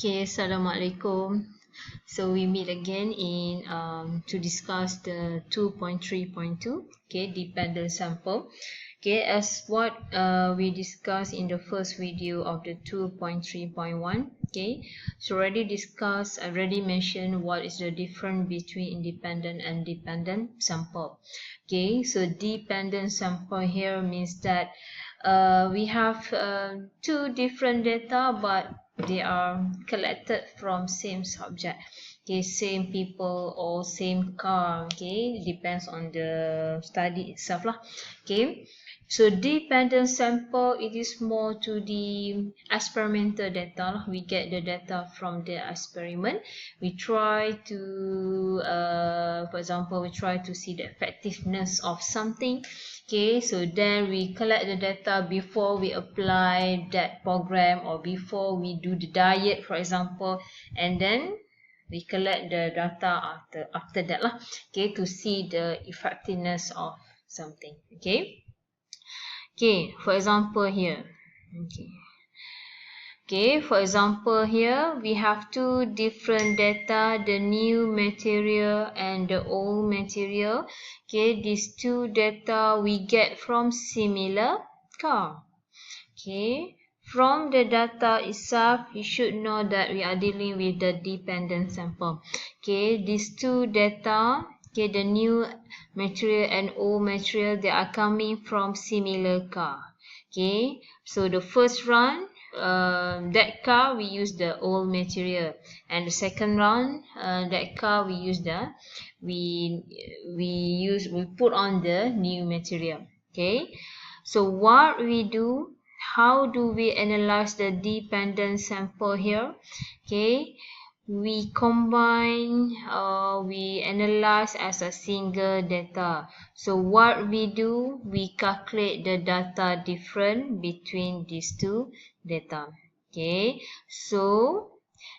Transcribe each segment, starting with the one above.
Okay, Assalamualaikum. So we meet again in to discuss the 2.3.2, okay, dependent sample. Okay, as what we discussed in the first video of the 2.3.1, okay, so already discussed, I already mentioned what is the difference between independent and dependent sample. Okay, so dependent sample here means that we have two different data, but they are collected from same subject, okay, same people or same car, okay, depends on the study itself lah. Okay, so dependent sample, it is more to the experimental data lah. We get the data from the experiment. We try to for example, we try to see the effectiveness of something. Okay, so then we collect the data before we apply that program or before we do the diet, for example, and then we collect the data after that lah, okay, to see the effectiveness of something. Okay, for example here, for example here we have two different data, the new material and the old material. Okay, these two data we get from similar car. Okay, from the data itself, you should know that we are dealing with the dependent sample. Okay, these two data, okay, the new material and old material, they are coming from similar car. Okay, so the first run, that car we use the old material, and the second round, that car we use we put on the new material. Okay, so what we do, how do we analyze the dependent sample here? Okay, we combine, we analyze as a single data. So what we do, we calculate the data difference between these two data. Okay, so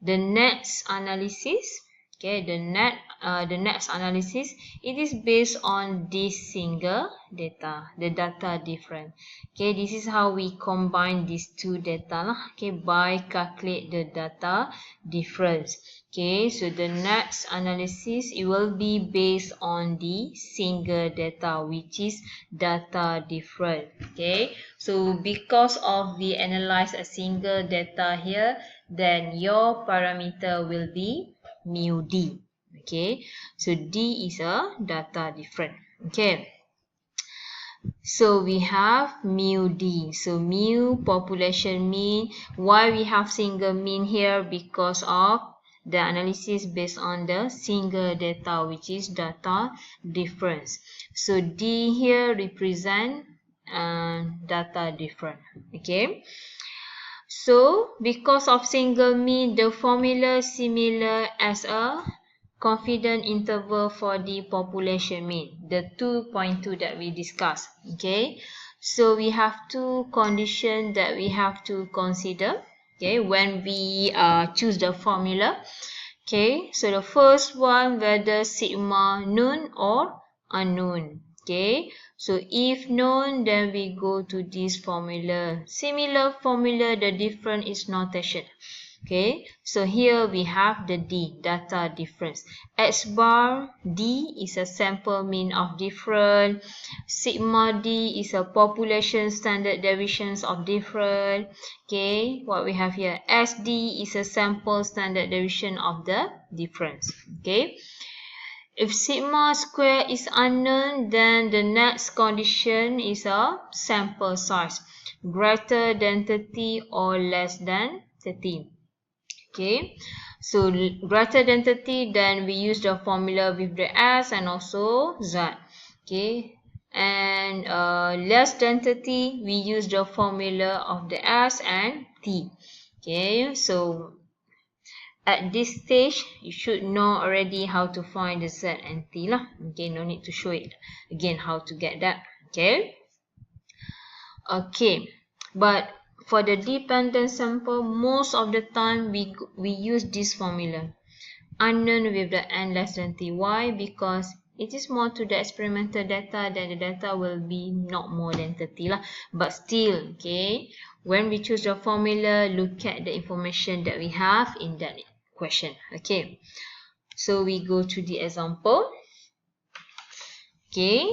the next analysis, okay, the next analysis, it is based on this single data, the data difference. Okay, this is how we combine these two data lah, okay, by calculate the data difference. Okay, so the next analysis, it will be based on the single data, which is data difference. Okay, so because of we analyze a single data here, then your parameter will be mu d. Okay, so d is a data difference. Okay, so we have mu d, so mu population mean. Why we have single mean here? Because of the analysis based on the single data, which is data difference. So d here represent data difference. Okay, so because of single mean, the formula similar as a confidence interval for the population mean, the 2.2 that we discussed. Okay, so we have two conditions that we have to consider, okay, when we choose the formula. Okay, so the first one, whether sigma known or unknown. Okay, so if known, then we go to this formula. Similar formula, the difference is notation. Okay, so here we have the D, data difference. X bar D is a sample mean of difference. Sigma D is a population standard deviations of difference. Okay, what we have here, SD is a sample standard deviation of the difference. Okay, if sigma square is unknown, then the next condition is a sample size greater than 30 or less than 30. Okay, so greater than 30, then we use the formula with the S and also Z. Okay, and less than 30, we use the formula of the S and T. Okay, so at this stage, you should know already how to find the Z and T lah. Okay, no need to show it again how to get that. Okay, but for the dependent sample, most of the time we use this formula, unknown with the n less than t. Why? Because it is more to the experimental data, then the data will be not more than 30 lah. But still, okay, when we choose the formula, look at the information that we have in that question. Okay, so we go to the example. Okay,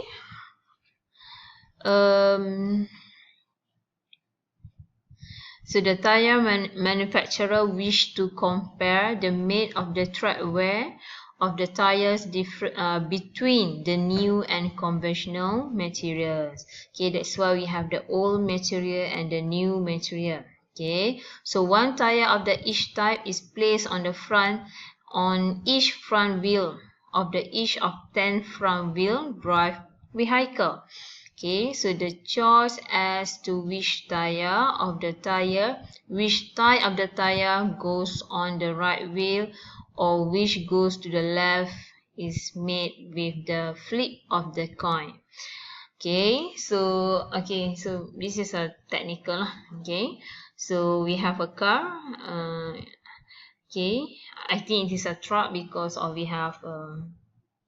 so the tire manufacturer wish to compare the made of the tread wear of the tires between the new and conventional materials. Okay, that's why we have the old material and the new material. Okay, so one tire of the each type is placed on each front wheel of the each of 10 front wheel drive vehicle. Okay, so the choice as to which type of the tire goes on the right wheel or which goes to the left is made with the flip of the coin. Okay, so this is a technical. Okay, so we have a car. Okay, I think it is a truck because we have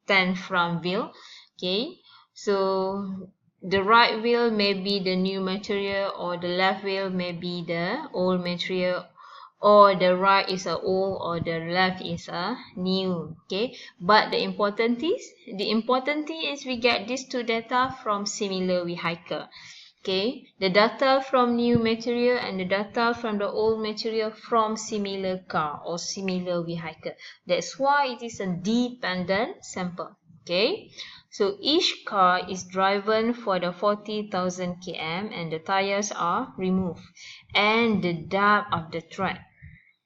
10 front wheel. Okay, so the right wheel may be the new material, or the left wheel may be the old material, or the right is a old or the left is a new. Okay, but the important thing is we get these two data from similar vehicle. Okay, the data from new material and the data from the old material from similar car or similar vehicle. That's why it is a dependent sample. Okay, so each car is driven for the 40,000 km and the tires are removed and the depth of the tread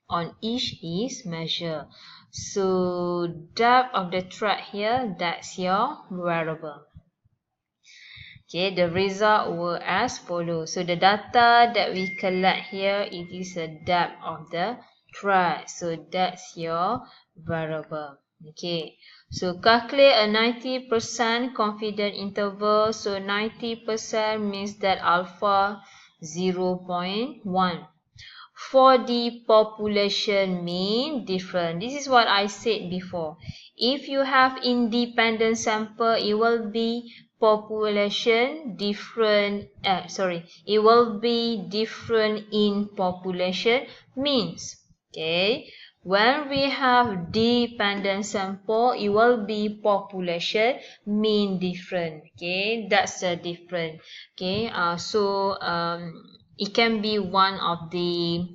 on each is measured. So depth of the tread here, that's your variable. Okay, the result were as follows. So the data that we collect here, it is a depth of the tread. So that's your variable. Okay, so calculate a 90% confidence interval. So 90% means that alpha 0.1. For the population mean difference. This is what I said before. If you have independent sample, it will be population different. It will be different in population means. Okay. When we have dependent sample, it will be population mean different. Okay, that's the difference. Okay. It can be one of the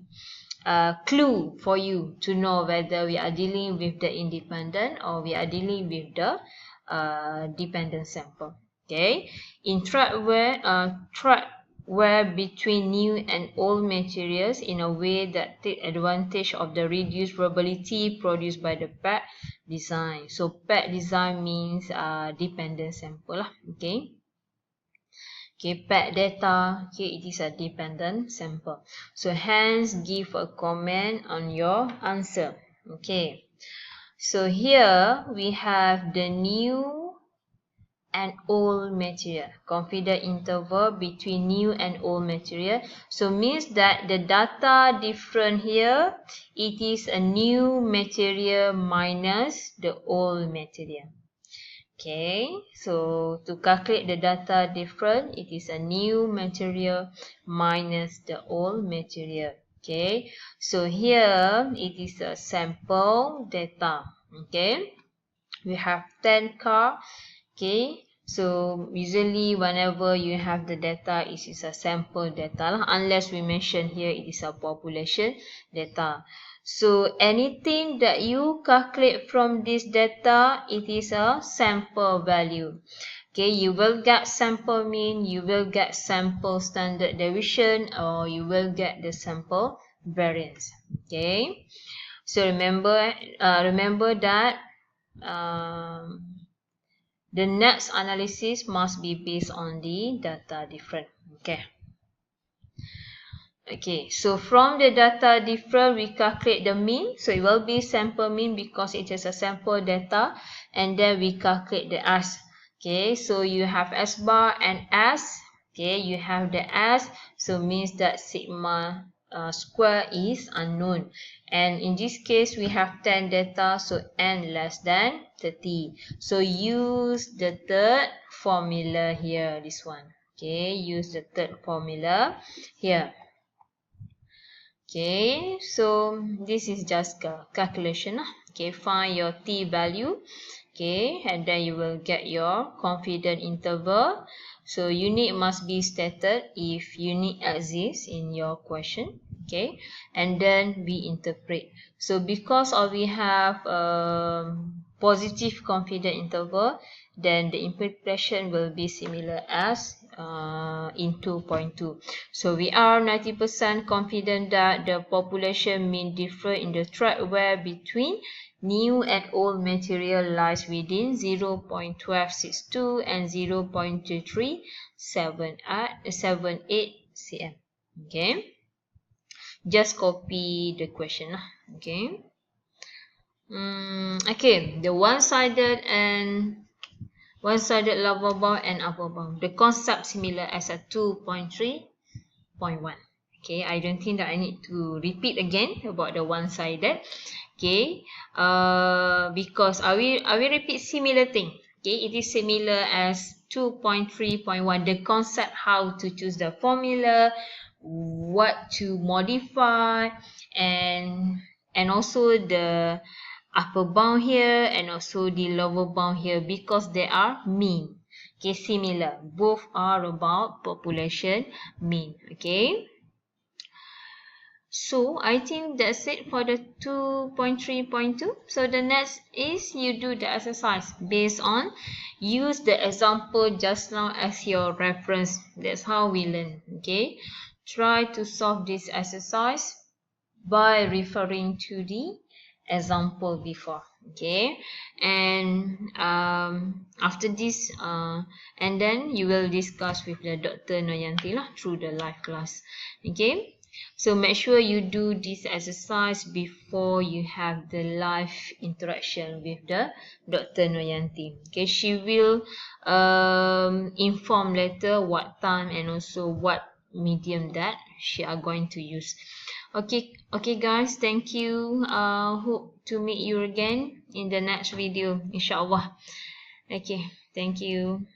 clue for you to know whether we are dealing with the independent or we are dealing with the dependent sample. Okay, in tread wear between new and old materials in a way that take advantage of the reduced probability produced by the paired design. So paired design means dependent sample lah. Okay. Okay, paired data, okay, it is a dependent sample. So hence give a comment on your answer. Okay, so here we have the new and old material. Confidence interval between new and old material. So means that the data different here, it is a new material minus the old material. Okay, so to calculate the data difference, it is a new material minus the old material. Okay, so here it is a sample data. Okay, we have 10 car. Okay, so usually whenever you have the data, it is a sample data lah, unless we mention here it is a population data. So anything that you calculate from this data, it is a sample value. Okay, you will get sample mean, you will get sample standard deviation, or you will get the sample variance. Okay, so remember that the next analysis must be based on the data different. Okay, so from the data different, we calculate the mean. So it will be sample mean because it is a sample data, and then we calculate the S. Okay, so you have S bar and S. Okay, you have the S, so means that sigma square is unknown. And in this case, we have 10 data, so n less than 30. So use the third formula here, this one. Okay, use the third formula here. Okay, so this is just calculation. Okay, find your t value. Okay, and then you will get your confidence interval. So unit must be stated if unit exists in your question. Okay, and then we interpret. So because of we have positive confidence interval, then the interpretation will be similar as in 2.2. So we are 90% confident that the population mean differ in the threat where between new and old material lies within 0.1262 and 0.2378 cm. Okay, just copy the question. Okay. Okay, the one-sided lower bound and upper bound. The concept similar as a 2.3.1. Okay, I don't think that I need to repeat again about the one-sided. Okay, because I will repeat similar thing. Okay, it is similar as 2.3.1. The concept how to choose the formula, what to modify, and also the upper bound here and also the lower bound here because they are mean. Okay, similar. Both are about population mean. Okay. So I think that's it for the 2.3.2. So the next is you do the exercise based on use the example just now as your reference. That's how we learn. Okay. Try to solve this exercise by referring to the example before. Okay, and after this and then you will discuss with the Dr. Noyanti lah through the live class. Okay, so make sure you do this exercise before you have the live interaction with the Dr. Noyanti. Okay, she will inform later what time and also what medium that she are going to use. Okay guys, thank you. Hope to meet you again in the next video, inshallah. Okay, thank you.